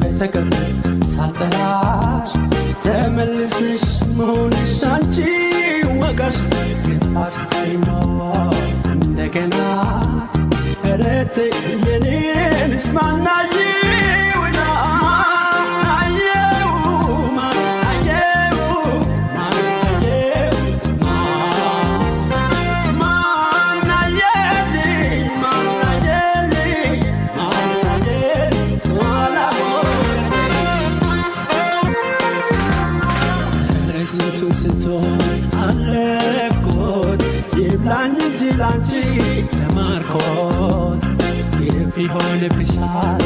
በተቀር ሳልጠራሽ ተመልሰሽ መሆንሽ አንቺ ወቃሽ አጥፋይማ እንደገና ረቴ የኔን ስማናዬውና ስንቱን አለፍኩት ይብላኝ እንጂ ላንቺ ተማርኮት ይፍ ይሆንብሻል